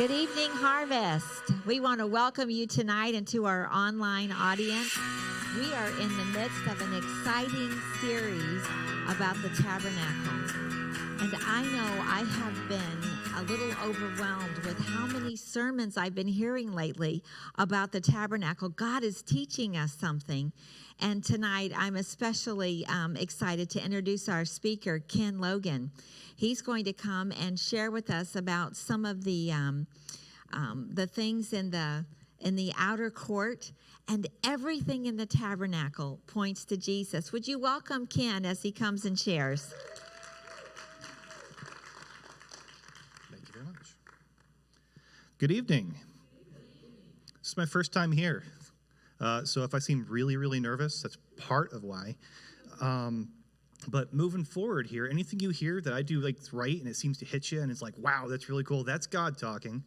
Good evening, Harvest. We want to welcome you tonight and to our online audience. We are in the midst of an exciting series about the tabernacle. And I know I have been a little overwhelmed with how many sermons I've been hearing lately about the tabernacle. God is teaching us something. And tonight I'm especially excited to introduce our speaker, Ken Logan. He's going to come and share with us about some of the things in the outer court, and everything in the tabernacle points to Jesus. Would you welcome Ken as he comes and shares? Thank you very much. Good evening. This is my first time here. So if I seem really, really nervous, that's part of why. But moving forward here, anything you hear that I do like right and it seems to hit you and it's like, wow, that's really cool, that's God talking.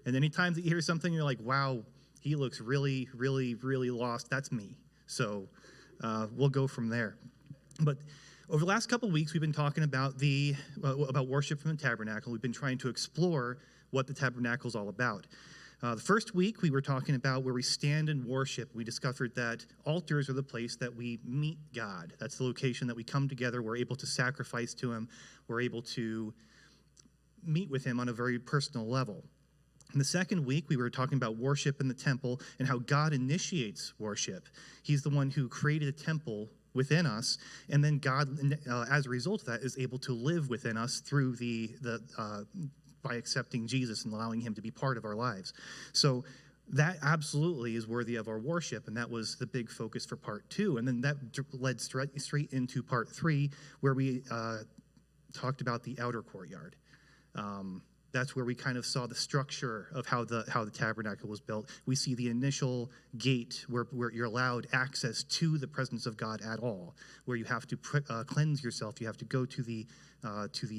And any time that you hear something, you're like, wow, he looks really, really, really lost, that's me. So we'll go from there. But over the last couple of weeks, we've been talking about about worship from the tabernacle. We've been trying to explore what the tabernacle is all about. The first week, we were talking about where we stand in worship. We discovered that altars are the place that we meet God. That's the location that we come together. We're able to sacrifice to him. We're able to meet with him on a very personal level. In the second week, we were talking about worship in the temple and how God initiates worship. He's the one who created a temple within us, and then God, as a result of that, is able to live within us through by accepting Jesus and allowing him to be part of our lives. So that absolutely is worthy of our worship, and that was the big focus for part 2. And then that led straight into part 3, where we talked about the outer courtyard. That's where we kind of saw the structure of how the tabernacle was built. We see the initial gate where you're allowed access to the presence of God at all, where you have to cleanse yourself. You have to go to the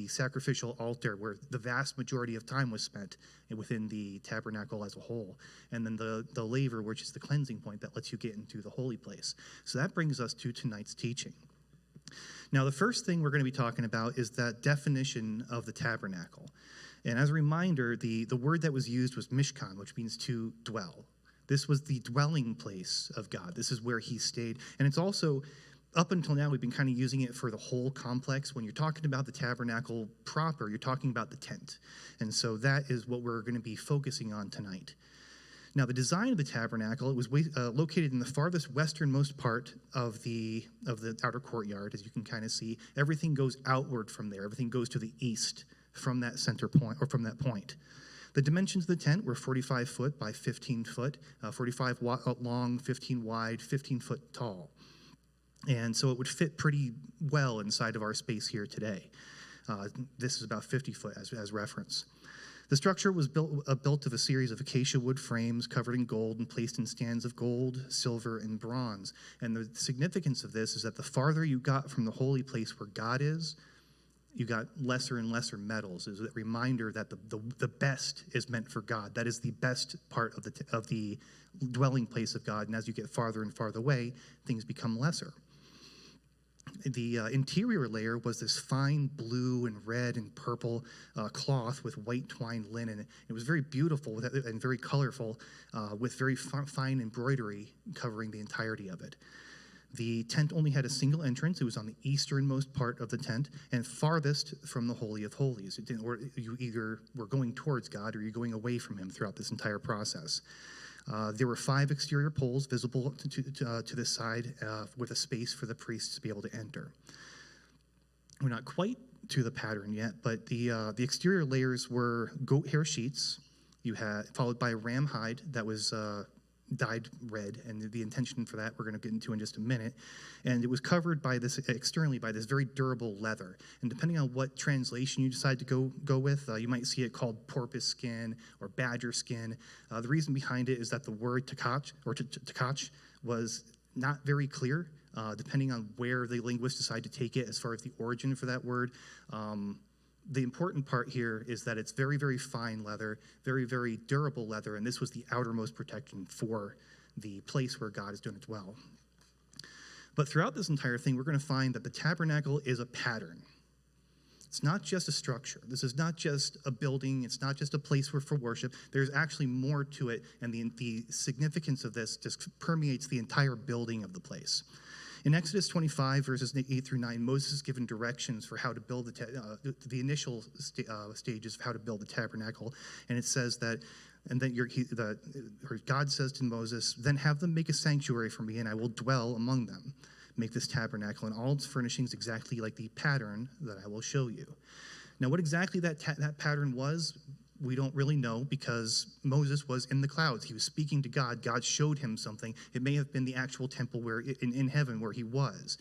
sacrificial altar, where the vast majority of time was spent within the tabernacle as a whole. And then the laver, which is the cleansing point that lets you get into the holy place. So that brings us to tonight's teaching. Now, the first thing we're going to be talking about is that definition of the tabernacle. And as a reminder, the word that was used was mishkan, which means to dwell. This was the dwelling place of God. This is where he stayed. And it's also, up until now, we've been kind of using it for the whole complex. When you're talking about the tabernacle proper, you're talking about the tent. And so that is what we're going to be focusing on tonight. Now, the design of the tabernacle, it was located in the farthest westernmost part of the outer courtyard, as you can kind of see. Everything goes outward from there. Everything goes to the east from that center point, or from that point. The dimensions of the tent were 45 foot by 15 foot, 45 long, 15 wide, 15 foot tall. And so it would fit pretty well inside of our space here today. This is about 50 foot as reference. The structure was built of a series of acacia wood frames covered in gold and placed in stands of gold, silver, and bronze. And the significance of this is that the farther you got from the holy place where God is, you got lesser and lesser metals. Is a reminder that the best is meant for God. That is the best part of the dwelling place of God. And as you get farther and farther away, things become lesser. The interior layer was this fine blue and red and purple cloth with white twined linen. It was very beautiful and very colorful, with very fine embroidery covering the entirety of it. The tent only had a single entrance. It was on the easternmost part of the tent and farthest from the Holy of Holies. You either were going towards God or you're going away from him throughout this entire process. There were 5 exterior poles visible to this side with a space for the priests to be able to enter. We're not quite to the pattern yet, but the exterior layers were goat hair sheets. You had followed by ram hide that was dyed red, and the intention for that we're going to get into in just a minute. And it was covered externally by this very durable leather. And depending on what translation you decide to go with, you might see it called porpoise skin or badger skin. The reason behind it is that the word takach was not very clear, depending on where the linguists decide to take it as far as the origin for that word. The important part here is that it's very, very fine leather, very, very durable leather, and this was the outermost protection for the place where God is doing it well. But throughout this entire thing, we're going to find that the tabernacle is a pattern. It's not just a structure. This is not just a building. It's not just a place for worship. There's actually more to it, and the significance of this just permeates the entire building of the place. In Exodus 25, verses 8 through 9, Moses is given directions for how to build the initial stages of how to build the tabernacle, and it says that, and then God says to Moses, "Then have them make a sanctuary for me, and I will dwell among them. Make this tabernacle and all its furnishings exactly like the pattern that I will show you." Now, what exactly that pattern was, we don't really know, because Moses was in the clouds. He was speaking to God. God showed him something. It may have been the actual temple where in heaven where he was.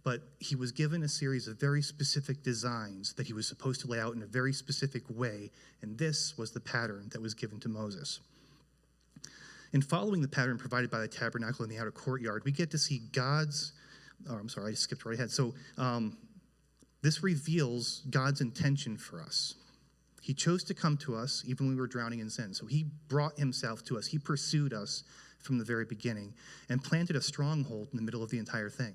But he was given a series of very specific designs that he was supposed to lay out in a very specific way, and this was the pattern that was given to Moses. In following the pattern provided by the tabernacle in the outer courtyard, we get to see God's... Oh, I'm sorry, I skipped right ahead. So this reveals God's intention for us. He chose to come to us even when we were drowning in sin. So he brought himself to us. He pursued us from the very beginning and planted a stronghold in the middle of the entire thing.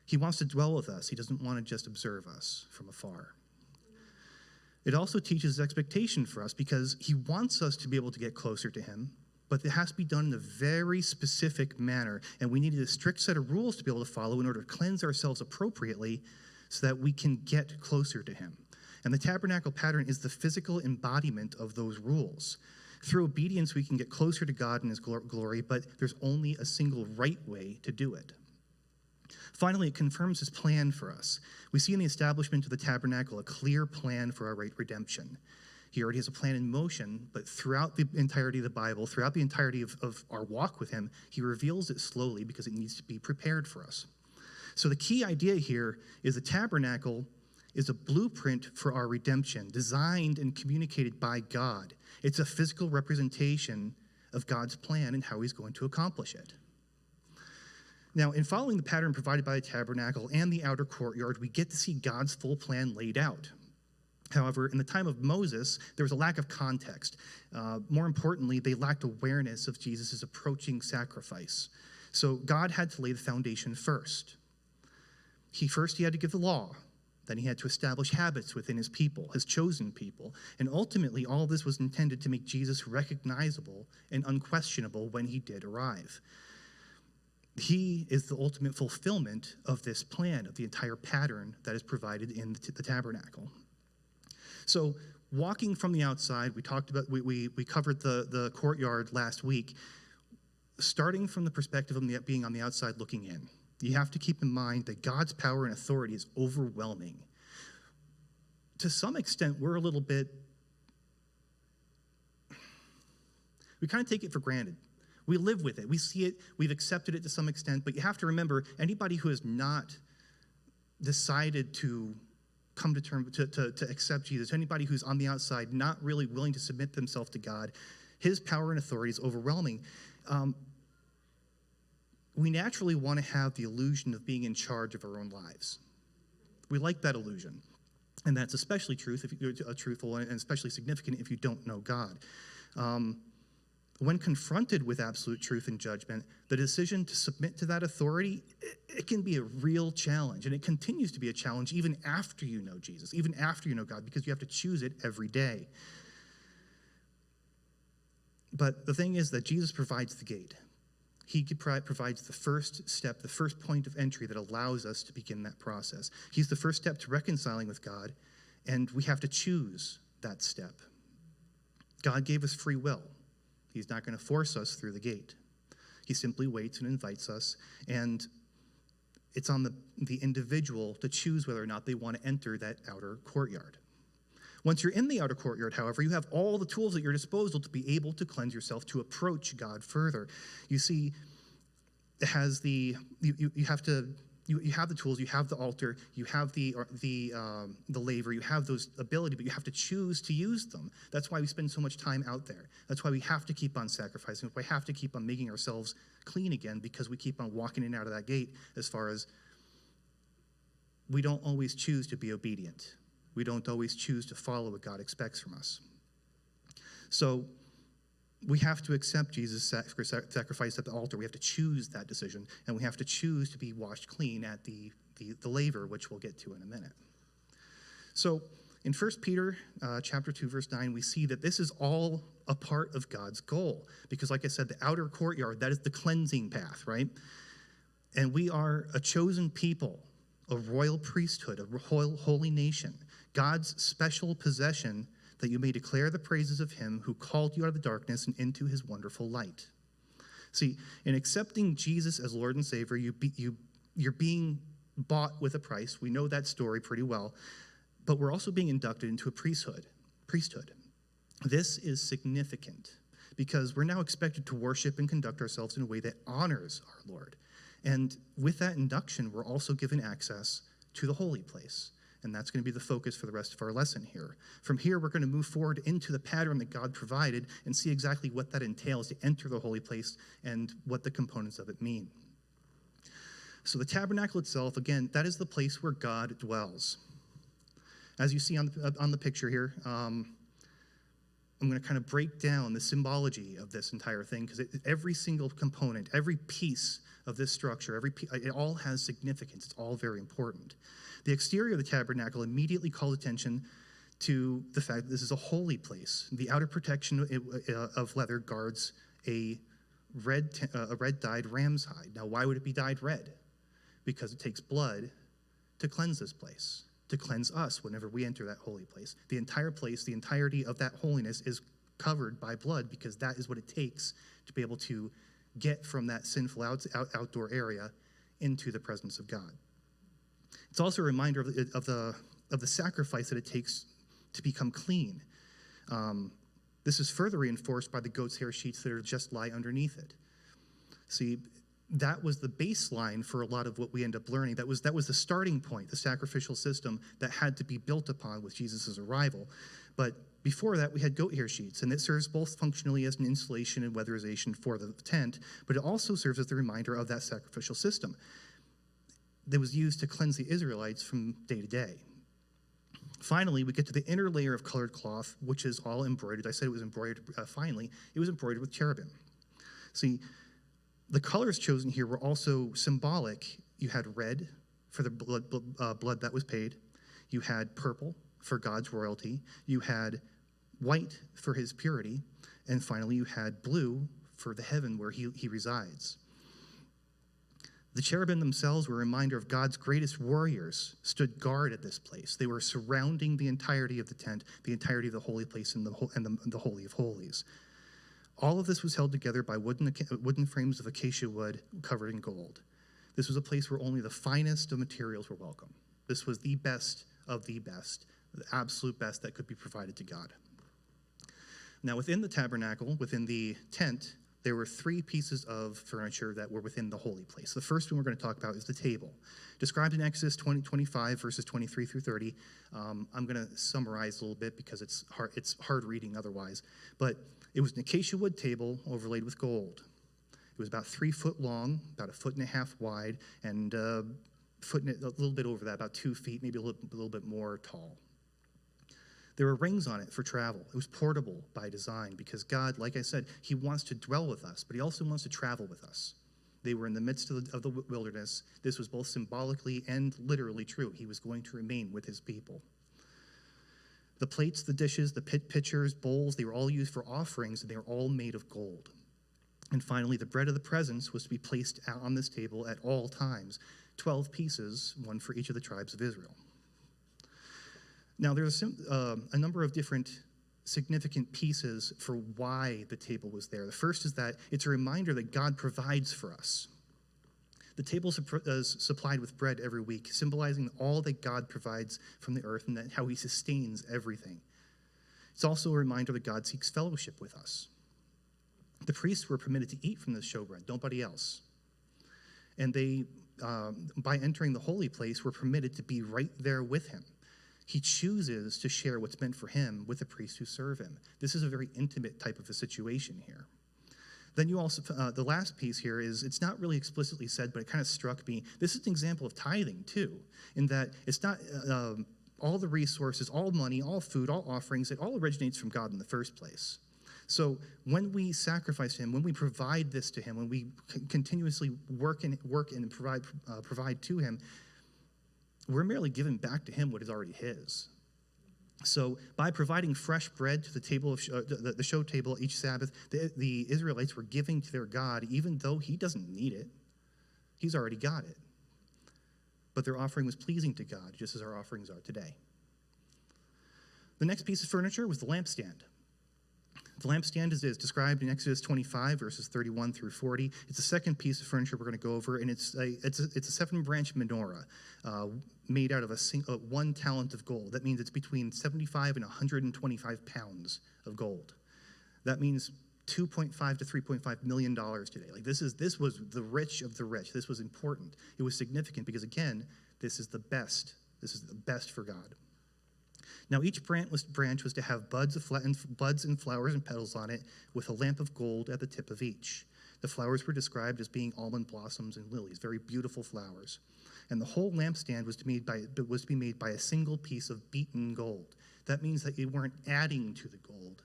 He wants to dwell with us. He doesn't want to just observe us from afar. It also teaches expectation for us, because he wants us to be able to get closer to him, but it has to be done in a very specific manner, and we needed a strict set of rules to be able to follow in order to cleanse ourselves appropriately so that we can get closer to him. And the tabernacle pattern is the physical embodiment of those rules. Through obedience, we can get closer to God and his glory, but there's only a single right way to do it. Finally, it confirms his plan for us. We see in the establishment of the tabernacle a clear plan for our redemption. He already has a plan in motion, but throughout the entirety of the Bible, throughout the entirety of our walk with him, he reveals it slowly because it needs to be prepared for us. So the key idea here is the tabernacle is a blueprint for our redemption, designed and communicated by God. It's a physical representation of God's plan and how he's going to accomplish it. Now, in following the pattern provided by the tabernacle and the outer courtyard, we get to see God's full plan laid out. However, in the time of Moses, there was a lack of context. More importantly, they lacked awareness of Jesus' approaching sacrifice. So God had to lay the foundation first. He had to give the law. Then he had to establish habits within his people, his chosen people. And ultimately, all of this was intended to make Jesus recognizable and unquestionable when he did arrive. He is the ultimate fulfillment of this plan, of the entire pattern that is provided in the tabernacle. So walking from the outside, we covered the courtyard last week, starting from the perspective of being on the outside looking in. You have to keep in mind that God's power and authority is overwhelming. To some extent, we're a little bit, we kind of take it for granted. We live with it. We see it. We've accepted it to some extent. But you have to remember, anybody who has not decided to come to terms to accept Jesus, anybody who's on the outside, not really willing to submit themselves to God, his power and authority is overwhelming. We naturally want to have the illusion of being in charge of our own lives. We like that illusion. And that's especially truthful and especially significant if you don't know God. When confronted with absolute truth and judgment, the decision to submit to that authority, it can be a real challenge. And it continues to be a challenge even after you know Jesus, even after you know God, because you have to choose it every day. But the thing is that Jesus provides the gate. He provides the first step, the first point of entry that allows us to begin that process. He's the first step to reconciling with God, and we have to choose that step. God gave us free will. He's not going to force us through the gate. He simply waits and invites us, and it's on the individual to choose whether or not they want to enter that outer courtyard. Once you're in the outer courtyard, however, you have all the tools at your disposal to be able to cleanse yourself, to approach God further. You see, it has you have the tools, you have the altar, you have the laver, you have those ability, but you have to choose to use them. That's why we spend so much time out there. That's why we have to keep on sacrificing. We have to keep on making ourselves clean again, because we keep on walking in and out of that gate, as far as we don't always choose to be obedient. We don't always choose to follow what God expects from us. So we have to accept Jesus' sacrifice at the altar. We have to choose that decision, and we have to choose to be washed clean at the laver, which we'll get to in a minute. So in 1 Peter chapter 2, verse 9, we see that this is all a part of God's goal. Because like I said, the outer courtyard, that is the cleansing path, right? And we are a chosen people, a royal priesthood, a holy nation, God's special possession, that you may declare the praises of him who called you out of the darkness and into his wonderful light. See, in accepting Jesus as Lord and Savior, you're being bought with a price. We know that story pretty well. But we're also being inducted into a priesthood. This is significant because we're now expected to worship and conduct ourselves in a way that honors our Lord. And with that induction, we're also given access to the holy place. And that's going to be the focus for the rest of our lesson here. From here, we're going to move forward into the pattern that God provided and see exactly what that entails to enter the holy place and what the components of it mean. So the tabernacle itself, again, that is the place where God dwells. As you see on the picture here, I'm going to kind of break down the symbology of this entire thing because every single component, every piece of this structure, it all has significance. It's all very important. The exterior of the tabernacle immediately calls attention to the fact that this is a holy place. The outer protection of leather guards a red dyed ram's hide. Now, why would it be dyed red? Because it takes blood to cleanse this place, to cleanse us whenever we enter that holy place. The entire place, the entirety of that holiness is covered by blood because that is what it takes to be able to get from that sinful outdoor area into the presence of God. It's also a reminder of the sacrifice that it takes to become clean. This is further reinforced by the goat's hair sheets that just lie underneath it. See, that was the baseline for a lot of what we end up learning. That was the starting point, the sacrificial system that had to be built upon with Jesus' arrival. But before that, we had goat hair sheets, and it serves both functionally as an insulation and weatherization for the tent, but it also serves as the reminder of that sacrificial system that was used to cleanse the Israelites from day to day. Finally, we get to the inner layer of colored cloth, which is all embroidered. I said it was embroidered finely. It was embroidered with cherubim. See, the colors chosen here were also symbolic. You had red for the blood that was paid. You had purple for God's royalty. You had white for his purity. And finally, you had blue for the heaven where he resides. The cherubim themselves were a reminder of God's greatest warriors stood guard at this place. They were surrounding the entirety of the tent, the entirety of the holy place and the Holy of Holies. All of this was held together by wooden frames of acacia wood covered in gold. This was a place where only the finest of materials were welcome. This was the best of the best, the absolute best that could be provided to God. Now, within the tabernacle, within the tent, there were three pieces of furniture that were within the holy place. The first one we're going to talk about is the table. Described in Exodus 25, verses 23 through 30. I'm going to summarize a little bit because it's hard reading otherwise. But it was an acacia wood table overlaid with gold. It was about 3 foot long, about 1.5 feet wide, and a little bit over that, about 2 feet, maybe a little bit more tall. There were rings on it for travel. It was portable by design because God, like I said, he wants to dwell with us, but he also wants to travel with us. They were in the midst of the wilderness. This was both symbolically and literally true. He was going to remain with his people. The plates, the dishes, the pitchers, bowls, they were all used for offerings, and they were all made of gold. And finally, the bread of the presence was to be placed out on this table at all times, 12 pieces, one for each of the tribes of Israel. Now, there's a number of different significant pieces for why the table was there. The first is that it's a reminder that God provides for us. The table is supplied with bread every week, symbolizing all that God provides from the earth and that how he sustains everything. It's also a reminder that God seeks fellowship with us. The priests were permitted to eat from this showbread, nobody else. And they, by entering the holy place, were permitted to be right there with him. He chooses to share what's meant for him with the priests who serve him. This is a very intimate type of a situation here. Then you also, the last piece here is, it's not really explicitly said, but it kind of struck me. This is an example of tithing too, in that it's not all the resources, all money, all food, all offerings, it all originates from God in the first place. So when we sacrifice him, when we provide this to him, when we continuously work and provide to him, we're merely giving back to him what is already his. So by providing fresh bread to the table of the show table each Sabbath, the Israelites were giving to their God, even though he doesn't need it. He's already got it. But their offering was pleasing to God, just as our offerings are today. The next piece of furniture was the lampstand. The lampstand is described in Exodus 25, verses 31 through 40. It's the second piece of furniture we're going to go over, and it's a 7-branch menorah made out of 1 talent of gold. That means it's between 75 and 125 pounds of gold. That means $2.5 to $3.5 million today. Like this was the rich of the rich. This was important. It was significant because, again, this is the best. This is the best for God. Now, each branch was to have buds and flowers and petals on it, with a lamp of gold at the tip of each. The flowers were described as being almond blossoms and lilies, very beautiful flowers. And the whole lampstand was to be made by a single piece of beaten gold. That means that they weren't adding to the gold.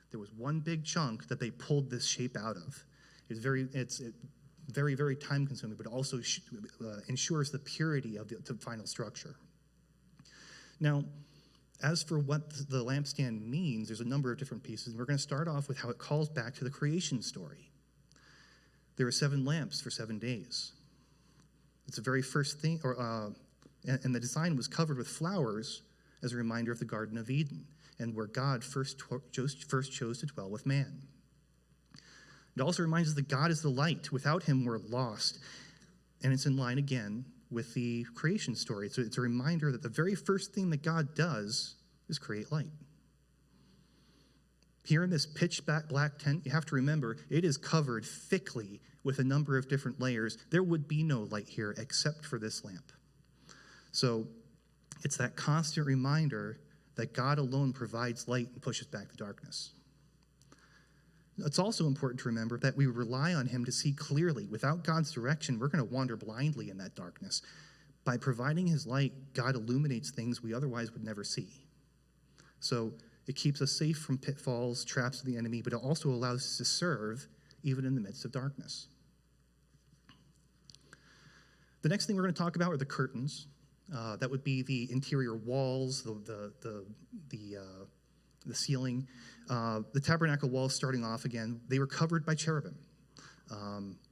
There was one big chunk that they pulled this shape out of. It's very, very time-consuming, but also ensures the purity of the final structure. Now, as for what the lampstand means, there's a number of different pieces, and we're going to start off with how it calls back to the creation story. There were 7 lamps for 7 days. It's the very first thing, and the design was covered with flowers as a reminder of the Garden of Eden, and where God first chose to dwell with man. It also reminds us that God is the light. Without him, we're lost. And it's in line again with the creation story. So it's a reminder that the very first thing that God does is create light. Here in this pitch black tent, you have to remember, it is covered thickly with a number of different layers. There would be no light here except for this lamp. So it's that constant reminder that God alone provides light and pushes back the darkness. It's also important to remember that we rely on him to see clearly. Without God's direction, we're going to wander blindly in that darkness. By providing his light, God illuminates things we otherwise would never see. So it keeps us safe from pitfalls, traps of the enemy, but it also allows us to serve even in the midst of darkness. The next thing we're going to talk about are the curtains. That would be the interior walls, the ceiling. The tabernacle walls, starting off again, they were covered by cherubim.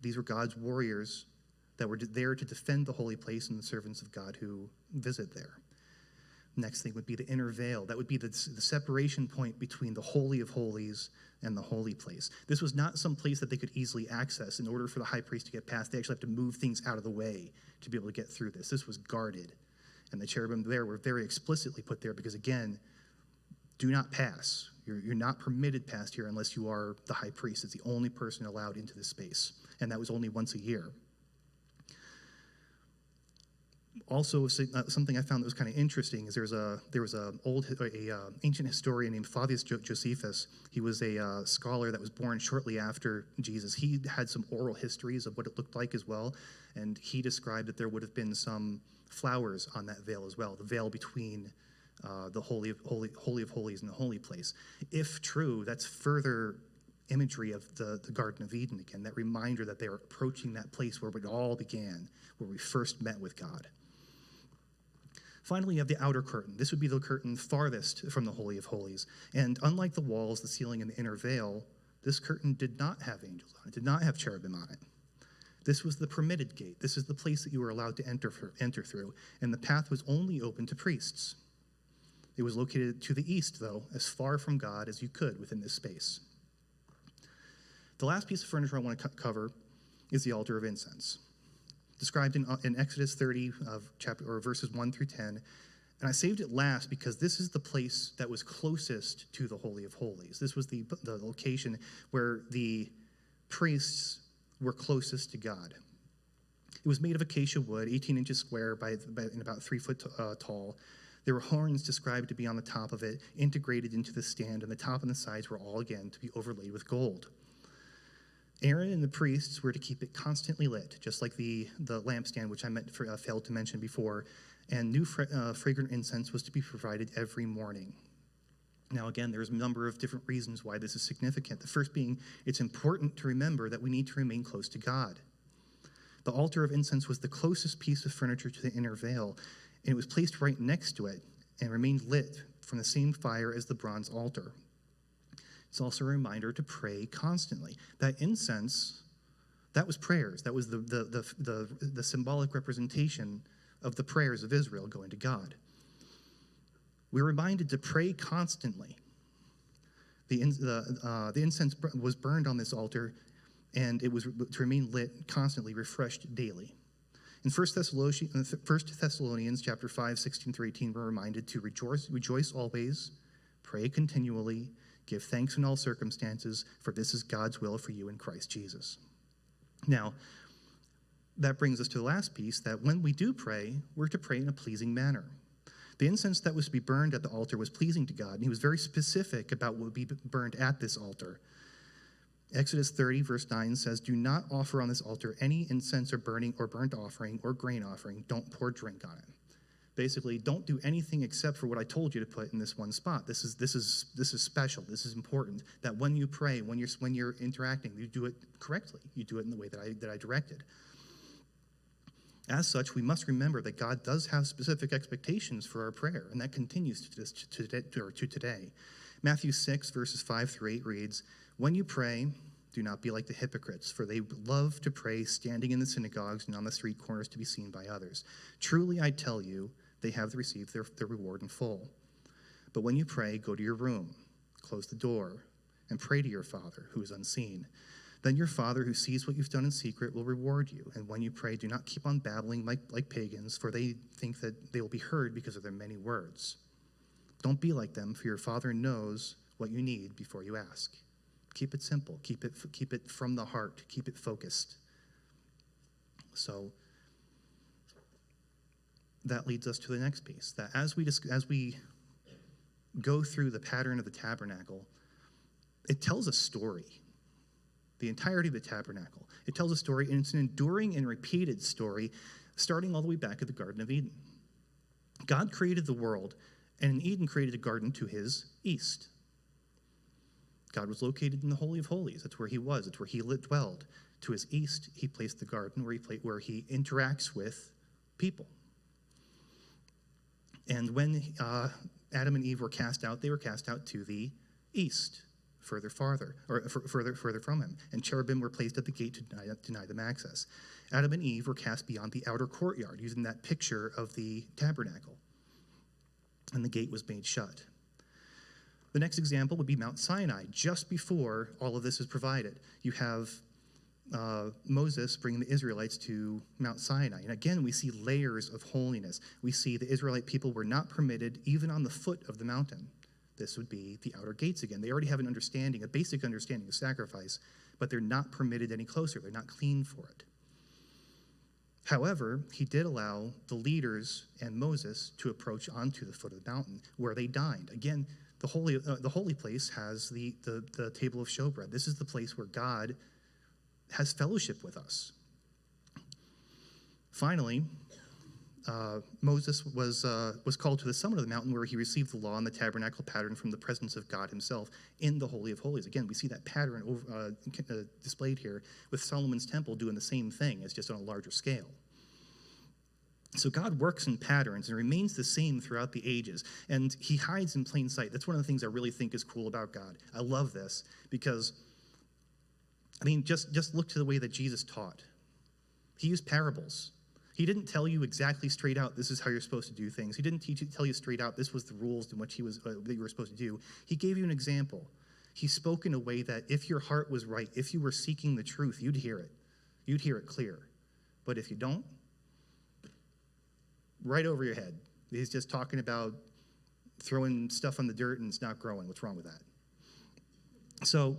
These were God's warriors that were there to defend the holy place and the servants of God who visit there. Next thing would be the inner veil. That would be the separation point between the Holy of Holies and the holy place. This was not some place that they could easily access. In order for the high priest to get past, they actually have to move things out of the way to be able to get through this. This was guarded. And the cherubim there were very explicitly put there because, again, do not pass. You're not permitted past here unless you are the high priest. It's the only person allowed into this space, and that was only once a year. Also, something I found that was kind of interesting is there was an ancient historian named Flavius Josephus. He was a scholar that was born shortly after Jesus. He had some oral histories of what it looked like as well, and he described that there would have been some flowers on that veil as well, the veil between the Holy of Holies and the holy place. If true, that's further imagery of the Garden of Eden again, that reminder that they are approaching that place where it all began, where we first met with God. Finally, you have the outer curtain. This would be the curtain farthest from the Holy of Holies. And unlike the walls, the ceiling, and the inner veil, this curtain did not have angels on it, did not have cherubim on it. This was the permitted gate. This is the place that you were allowed to enter through, and the path was only open to priests. It was located to the east, though, as far from God as you could within this space. The last piece of furniture I want to cover is the altar of incense, described in Exodus 30, verses 1 through 10. And I saved it last because this is the place that was closest to the Holy of Holies. This was the location where the priests were closest to God. It was made of acacia wood, 18 inches square and about 3 foot tall. There were horns described to be on the top of it, integrated into the stand, and the top and the sides were all, again, to be overlaid with gold. Aaron and the priests were to keep it constantly lit, just like the lampstand, which I failed to mention before, and new fragrant incense was to be provided every morning. Now, again, there's a number of different reasons why this is significant. The first being, it's important to remember that we need to remain close to God. The altar of incense was the closest piece of furniture to the inner veil, and it was placed right next to it and remained lit from the same fire as the bronze altar. It's also a reminder to pray constantly. That incense, that was prayers. That was the symbolic representation of the prayers of Israel going to God. We're reminded to pray constantly. The incense was burned on this altar, and it was to remain lit, constantly refreshed daily. In 1 Thessalonians chapter 5, 16 through 18, we're reminded to rejoice always, pray continually, give thanks in all circumstances, for this is God's will for you in Christ Jesus. Now, that brings us to the last piece, that when we do pray, we're to pray in a pleasing manner. The incense that was to be burned at the altar was pleasing to God, and he was very specific about what would be burned at this altar. Exodus 30, verse 9 says, "Do not offer on this altar any incense or burning or burnt offering or grain offering. Don't pour drink on it." Basically, don't do anything except for what I told you to put in this one spot. This is special. This is important. That when you pray, when you're interacting, you do it correctly. You do it in the way that I directed. As such, we must remember that God does have specific expectations for our prayer, and that continues to today. Matthew 6, verses 5 through 8 reads, "When you pray, do not be like the hypocrites, for they love to pray standing in the synagogues and on the street corners to be seen by others. Truly, I tell you, they have received their reward in full. But when you pray, go to your room, close the door, and pray to your Father who is unseen. Then your Father who sees what you've done in secret will reward you. And when you pray, do not keep on babbling like pagans, for they think that they will be heard because of their many words. Don't be like them, for your Father knows what you need before you ask." Keep it simple. Keep it from the heart. Keep it focused. So that leads us to the next piece, that as we go through the pattern of the tabernacle, it tells a story. The entirety of the tabernacle. It tells a story, and it's an enduring and repeated story, starting all the way back at the Garden of Eden. God created the world, and in Eden created a garden to his east. God was located in the Holy of Holies. That's where he was. That's where he dwelled. To his east, he placed the garden where he interacts with people. And when Adam and Eve were cast out, they were cast out to the east. Further from him. And cherubim were placed at the gate to deny them access. Adam and Eve were cast beyond the outer courtyard, using that picture of the tabernacle. And the gate was made shut. The next example would be Mount Sinai, just before all of this is provided. You have Moses bringing the Israelites to Mount Sinai. And again, we see layers of holiness. We see the Israelite people were not permitted even on the foot of the mountain. This would be the outer gates again. They already have an understanding, a basic understanding of sacrifice, but they're not permitted any closer. They're not clean for it. However, he did allow the leaders and Moses to approach onto the foot of the mountain where they dined. Again, the holy place has the table of showbread. This is the place where God has fellowship with us. Finally, Moses was called to the summit of the mountain where he received the law and the tabernacle pattern from the presence of God himself in the Holy of Holies. Again, we see that pattern displayed here with Solomon's temple doing the same thing. It's just on a larger scale. So God works in patterns and remains the same throughout the ages, and he hides in plain sight. That's one of the things I really think is cool about God. I love this because, just look to the way that Jesus taught. He used parables. He didn't tell you exactly straight out, this is how you're supposed to do things. He didn't tell you straight out, this was the rules in which that you were supposed to do. He gave you an example. He spoke in a way that if your heart was right, if you were seeking the truth, you'd hear it. You'd hear it clear. But if you don't, right over your head. He's just talking about throwing stuff on the dirt and it's not growing. What's wrong with that? So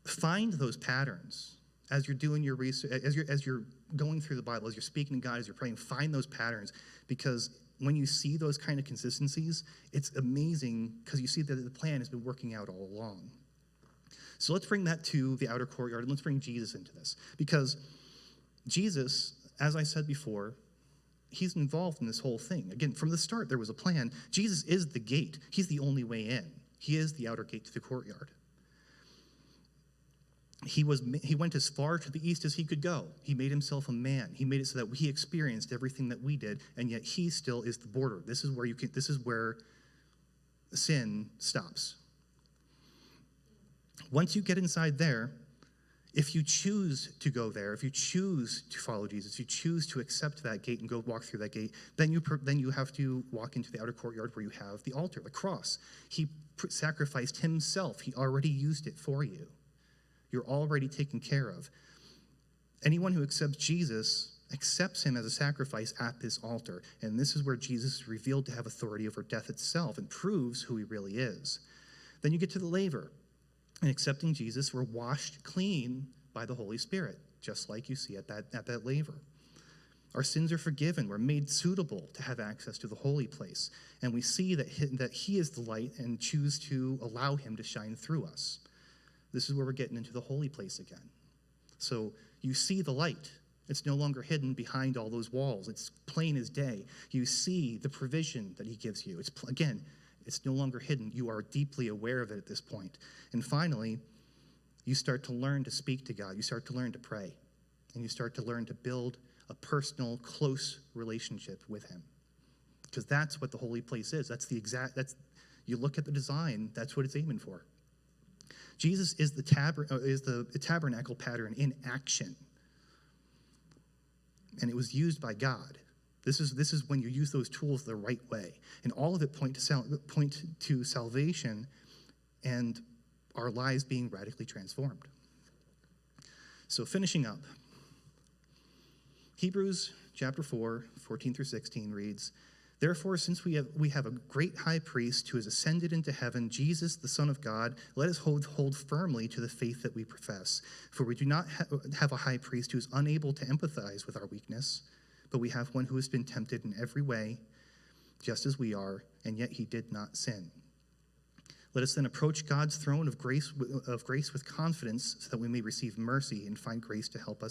find those patterns. As you're doing your research, as you're going through the Bible, as you're speaking to God, as you're praying, find those patterns, because when you see those kind of consistencies, it's amazing because you see that the plan has been working out all along. So let's bring that to the outer courtyard, and let's bring Jesus into this, because Jesus, as I said before, he's involved in this whole thing. Again, from the start, there was a plan. Jesus is the gate. He's the only way in. He is the outer gate to the courtyard. he went as far to the east as he could go. He made himself a man. He made it so that he experienced everything that we did, and yet he still is the border. This is where sin stops. Once you get inside there, if you choose to go there, if you choose to follow Jesus, you choose to accept that gate and go walk through that gate, then you have to walk into the outer courtyard where you have the altar, the cross. He sacrificed himself. He already used it for you. You're already taken care of. Anyone who accepts Jesus accepts him as a sacrifice at this altar. And this is where Jesus is revealed to have authority over death itself and proves who he really is. Then you get to the laver. In accepting Jesus, we're washed clean by the Holy Spirit, just like you see at that laver. Our sins are forgiven. We're made suitable to have access to the holy place. And we see that he is the light and choose to allow him to shine through us. This is where we're getting into the holy place again. So you see the light. It's no longer hidden behind all those walls. It's plain as day. You see the provision that he gives you. It's no longer hidden. You are deeply aware of it at this point. And finally, you start to learn to speak to God. You start to learn to pray. And you start to learn to build a personal, close relationship with him. Because that's what the holy place is. You look at the design, that's what it's aiming for. Jesus is the tabernacle pattern in action. And it was used by God. This is when you use those tools the right way. And all of it point to salvation and our lives being radically transformed. So finishing up, Hebrews chapter 4, 14 through 16 reads, "Therefore, since we have a great high priest who has ascended into heaven, Jesus, the Son of God, let us hold firmly to the faith that we profess. For we do not have a high priest who is unable to empathize with our weakness, but we have one who has been tempted in every way, just as we are, and yet he did not sin. Let us then approach God's throne of grace with confidence so that we may receive mercy and find grace to help us